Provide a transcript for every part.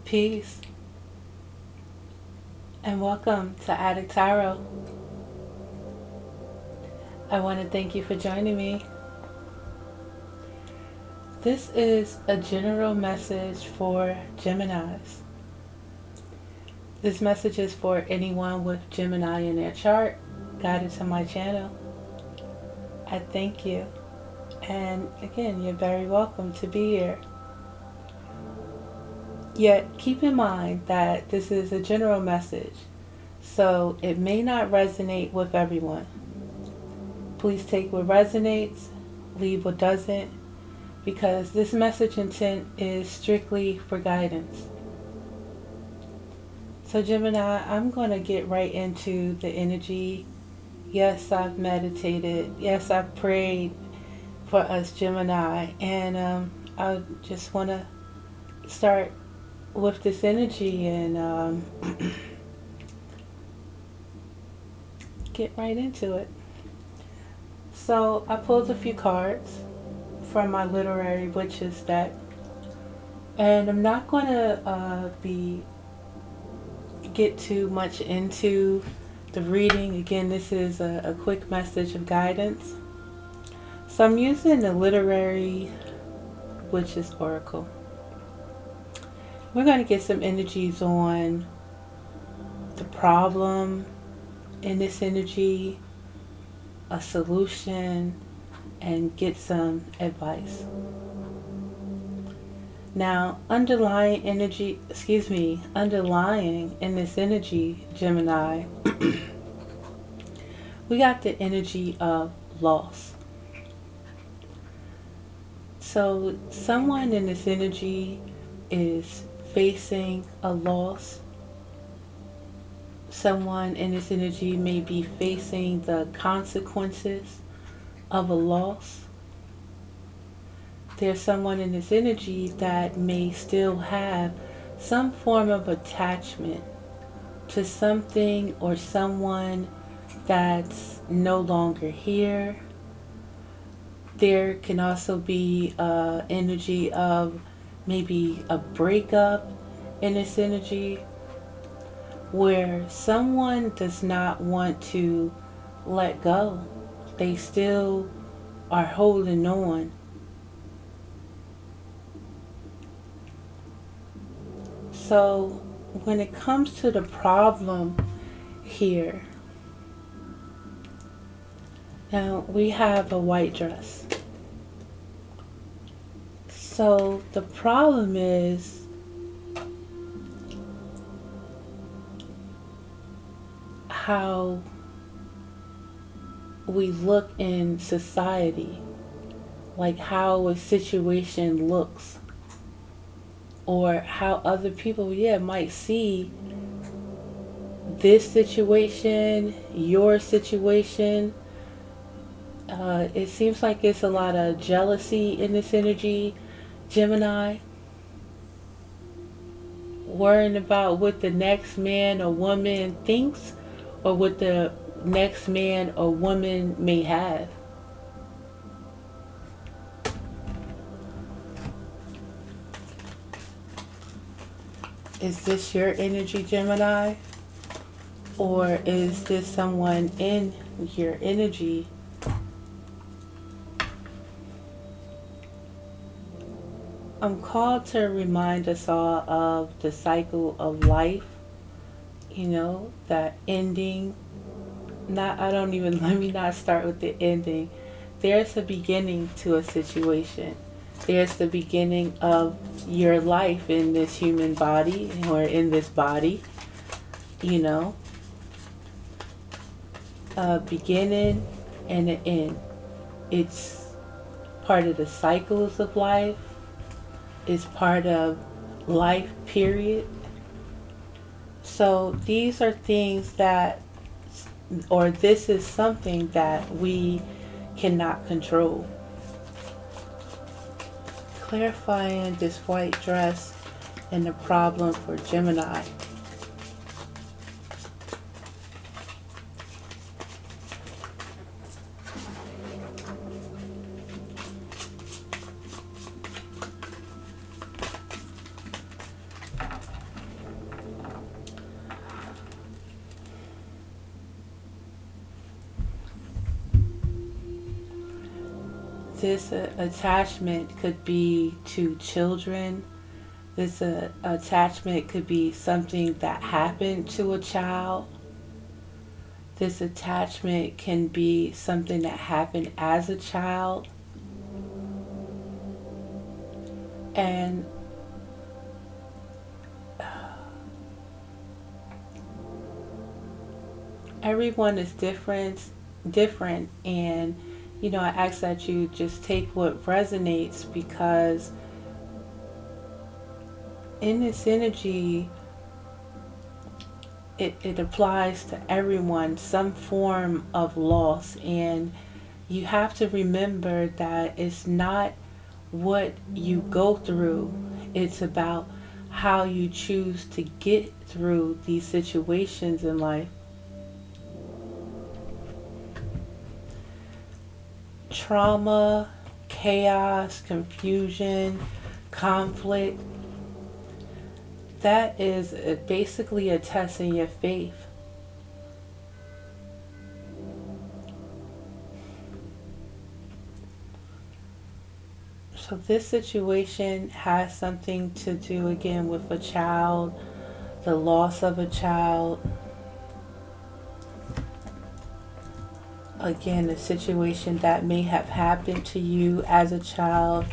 Peace, and welcome to Adik Tarot. I want to thank you for joining me. This is a general message for Geminis. This message is for anyone with Gemini in their chart guided to my channel. I thank you. And again, you're very welcome to be here. Yet keep in mind that this is a general message, so it may not resonate with everyone. Please take what resonates, leave what doesn't, because this message intent is strictly for guidance. So Gemini, I'm going to get right into the energy. Yes, I've meditated. Yes, I've prayed for us Gemini, and I just want to start with this energy and get right into it. So I pulled a few cards from my literary witches deck, and I'm not going to get too much into the reading. Again, this is a quick message of guidance. So I'm using the literary witches oracle. We're going to get some energies on the problem in this energy, a solution, and get some advice. Now, underlying in this energy, Gemini, we got the energy of loss. So someone in this energy is facing a loss. Someone in this energy may be facing the consequences of a loss. There's someone in this energy that may still have some form of attachment to something or someone that's no longer here. There can also be energy of maybe a breakup in this energy where someone does not want to let go. They still are holding on. So when it comes to the problem here, now we have a white dress. So the problem is how we look in society, like how a situation looks, or how other people, might see this situation, your situation. It seems like it's a lot of jealousy in this energy, Gemini. Worrying about what the next man or woman thinks or what the next man or woman may have. Is this your energy, Gemini? Or is this someone in your energy? I'm called to remind us all of the cycle of life, that ending. Let me not start with the ending. There's a beginning to a situation. There's the beginning of your life in this human body or in this body, a beginning and an end. It's part of the cycles of life. It's part of life, period. So these are things this is something that we cannot control. Clarifying this white dress and the problem for Gemini. This attachment could be to children. This attachment could be something that happened to a child. This attachment can be something that happened as a child. And everyone is different, and I ask that you just take what resonates, because in this energy it applies to everyone, some form of loss. And you have to remember that it's not what you go through, it's about how you choose to get through these situations in life. Trauma, chaos, confusion, conflict, that is basically a test in your faith. So this situation has something to do again with a child, the loss of a child. Again, a situation that may have happened to you as a child.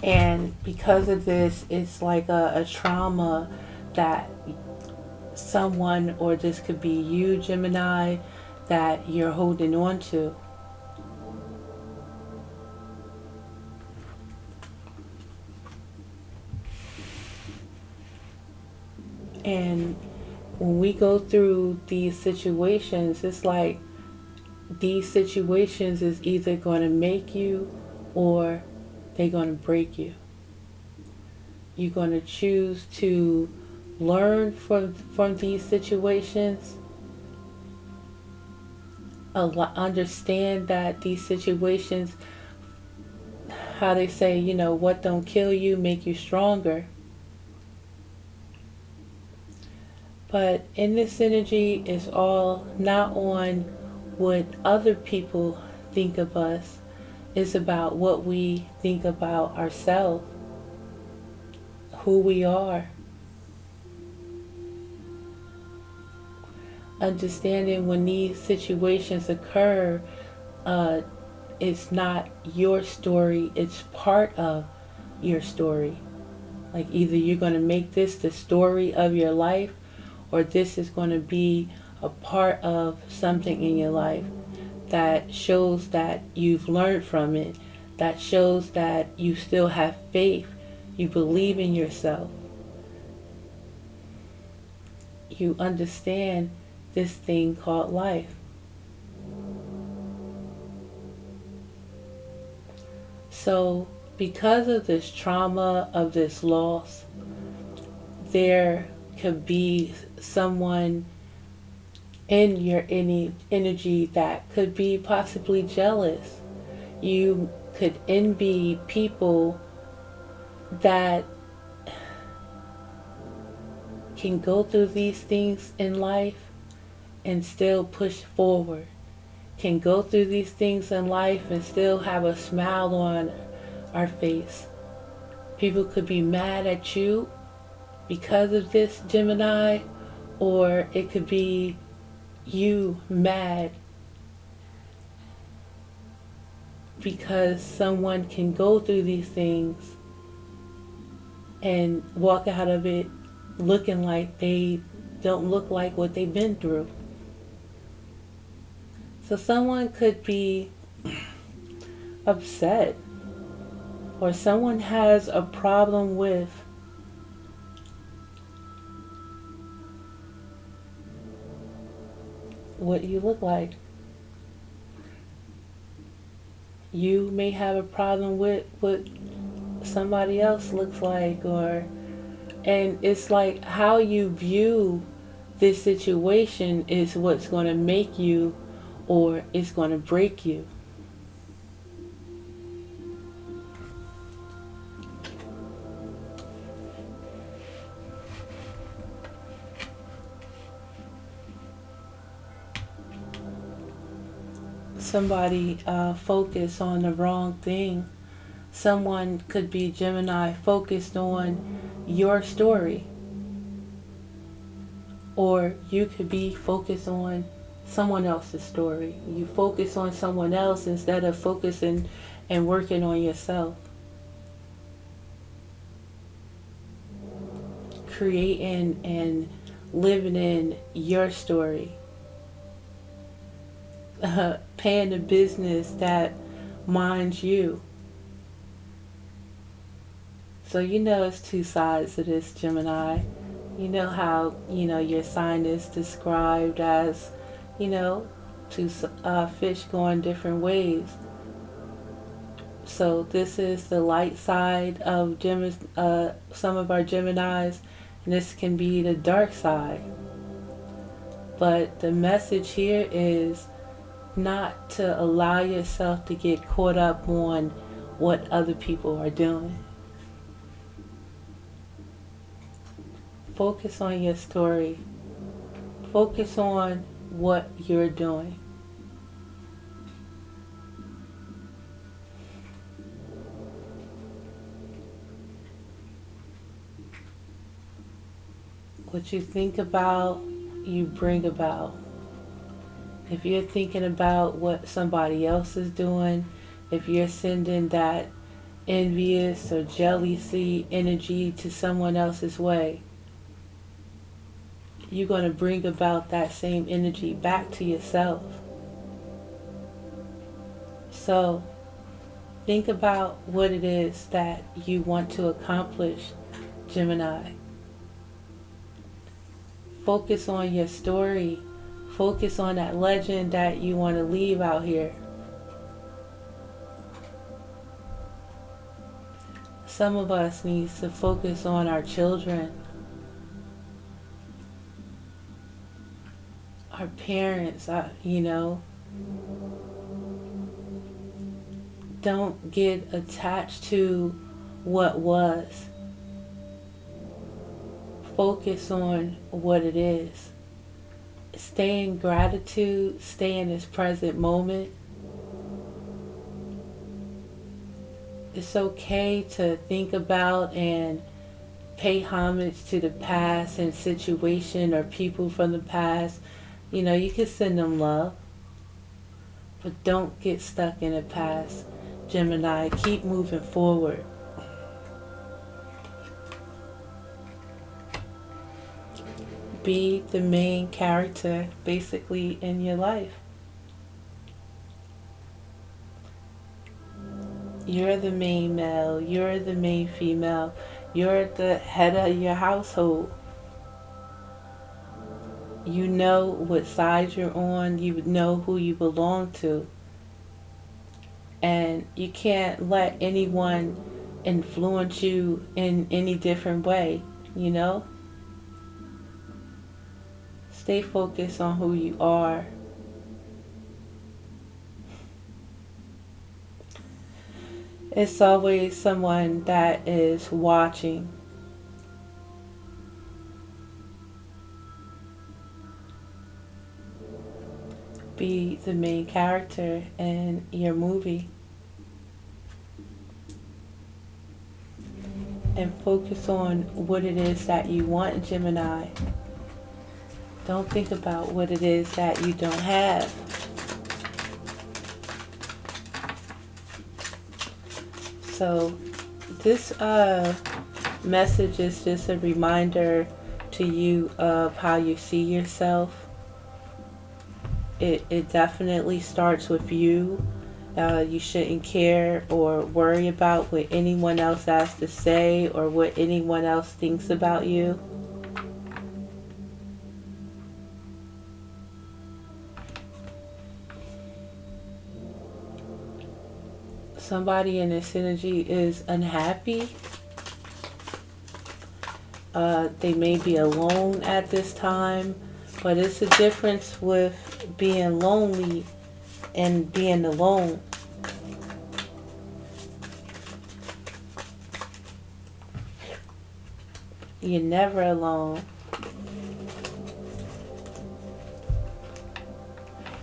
And because of this, it's like a trauma that someone, or this could be you, Gemini, that you're holding on to. And when we go through these situations, it's like these situations is either going to make you or they're going to break you. You're going to choose to learn from these situations, understand that these situations, how they say, what don't kill you make you stronger. But in this energy, it's all not on what other people think of us. It's about what we think about ourselves, who we are. Understanding when these situations occur, it's not your story, it's part of your story. Like either you're going to make this the story of your life, or this is going to be a part of something in your life that shows that you've learned from it, that shows that you still have faith, you believe in yourself, you understand this thing called life. So because of this trauma, of this loss, there could be someone in your energy that could be possibly jealous. You could envy people that can go through these things in life and still push forward, can go through these things in life and still have a smile on our face. People could be mad at you because of this, Gemini, or it could be you mad because someone can go through these things and walk out of it looking like they don't look like what they've been through. So someone could be upset, or someone has a problem with what you look like. You may have a problem with what somebody else looks like, and it's like how you view this situation is what's going to make you, or it's going to break you. somebody focused on the wrong thing. Someone could be Gemini focused on your story, or you could be focused on someone else's story. You focus on someone else instead of focusing and working on yourself. Creating and living in your story. Paying a business that minds you. So you know it's two sides of this, Gemini. You know how, your sign is described as, two fish going different ways. So this is the light side of some of our Geminis, and this can be the dark side. But the message here is not to allow yourself to get caught up on what other people are doing. Focus on your story. Focus on what you're doing. What you think about, you bring about. If you're thinking about what somebody else is doing, if you're sending that envious or jealousy energy to someone else's way, you're going to bring about that same energy back to yourself. So think about what it is that you want to accomplish, Gemini. Focus on your story. Focus on that legend that you want to leave out here. Some of us need to focus on our children, our parents, Don't get attached to what was. Focus on what it is. Stay in gratitude. Stay in this present moment. It's okay to think about and pay homage to the past and situation or people from the past. You can send them love, but don't get stuck in the past, Gemini. Keep moving forward. Be the main character, basically, in your life. You're the main male. You're the main female. You're the head of your household. You know what side you're on. You know who you belong to. And you can't let anyone influence you in any different way, Stay focused on who you are. It's always someone that is watching. Be the main character in your movie. And focus on what it is that you want, Gemini. Don't think about what it is that you don't have. So this message is just a reminder to you of how you see yourself. It definitely starts with you. You shouldn't care or worry about what anyone else has to say or what anyone else thinks about you. Somebody in this energy is unhappy. They may be alone at this time, but it's a difference with being lonely and being alone. You're never alone.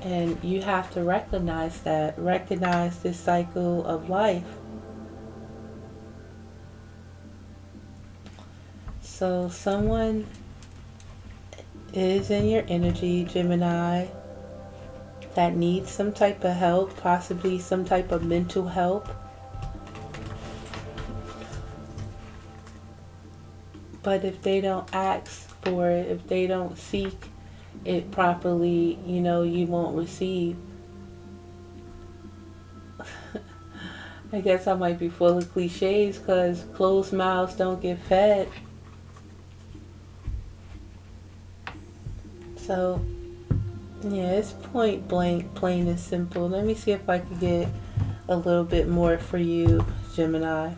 And you have to recognize that. Recognize this cycle of life. So someone is in your energy, Gemini, that needs some type of help, possibly some type of mental help. But if they don't ask for it, if they don't seek it properly, you won't receive. I guess I might be full of cliches because closed mouths don't get fed. So, yeah, it's point blank, plain and simple. Let me see if I can get a little bit more for you, Gemini.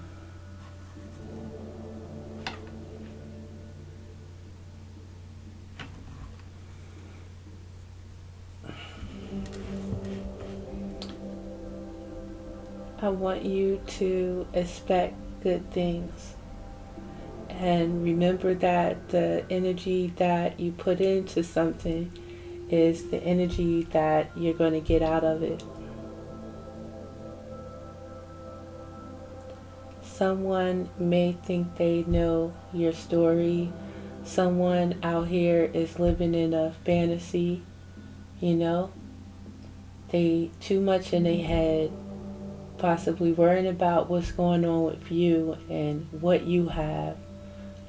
I want you to expect good things. And remember that the energy that you put into something is the energy that you're going to get out of it. Someone may think they know your story. Someone out here is living in a fantasy, They too much in their head, possibly worrying about what's going on with you and what you have.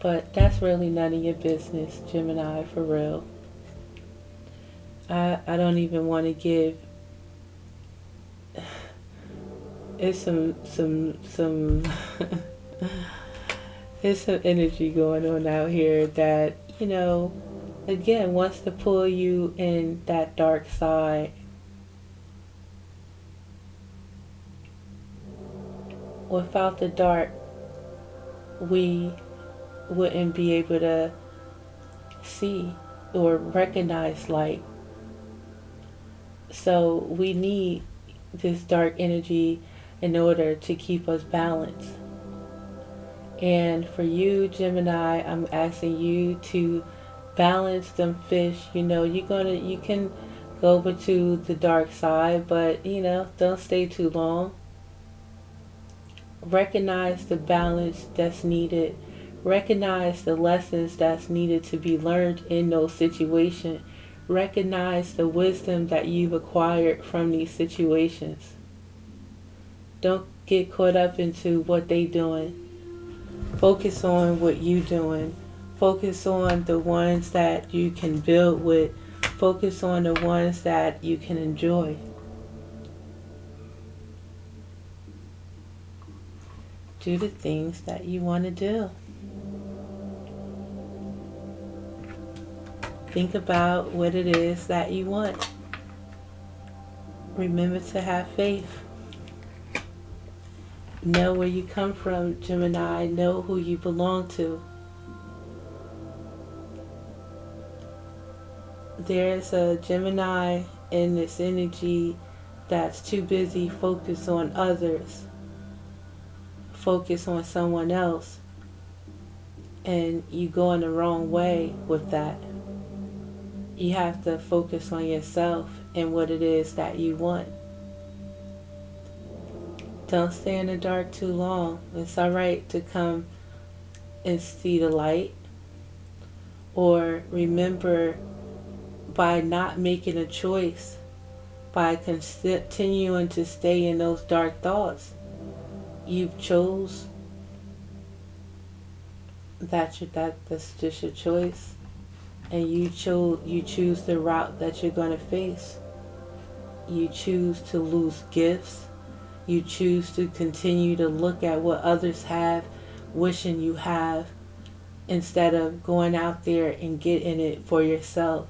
But that's really none of your business, Gemini, for real. I don't even want to give. It's some there's some energy going on out here that, again, wants to pull you in that dark side. Without the dark, we wouldn't be able to see or recognize light. So we need this dark energy in order to keep us balanced. And for you, Gemini, I'm asking you to balance them fish. You can go over to the dark side, but don't stay too long. Recognize the balance that's needed. Recognize the lessons that's needed to be learned in those situations. Recognize the wisdom that you've acquired from these situations. Don't get caught up into what they doing. Focus on what you doing. Focus on the ones that you can build with. Focus on the ones that you can enjoy. Do the things that you want to do. Think about what it is that you want. Remember to have faith. Know where you come from, Gemini. Know who you belong to. There's a Gemini in this energy that's too busy focused on others. Focus on someone else. And you go in the wrong way with that. You have to focus on yourself and what it is that you want. Don't stay in the dark too long. It's alright to come and see the light. Or remember, by not making a choice, by continuing to stay in those dark thoughts, you've chose that's just your choice. And you choose the route that you're going to face. You choose to lose gifts. You choose to continue to look at what others have, wishing you have, instead of going out there and getting it for yourself.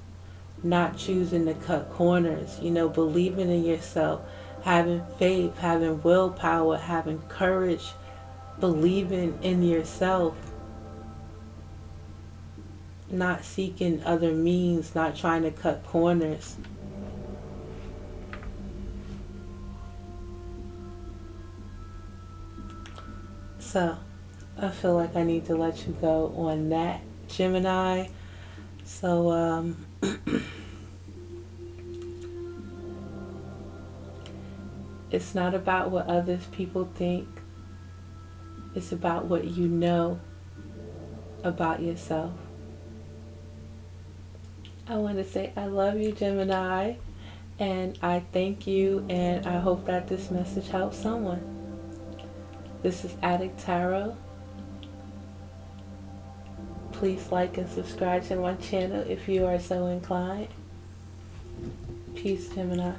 Not choosing to cut corners, believing in yourself, having faith, having willpower, having courage, believing in yourself. Not seeking other means, not trying to cut corners. So, I feel like I need to let you go on that, Gemini. So, It's not about what others people think. It's about what you know about yourself. I want to say I love you, Gemini, and I thank you, and I hope that this message helps someone. This is Adik Tarot. Please like and subscribe to my channel if you are so inclined. Peace, Gemini.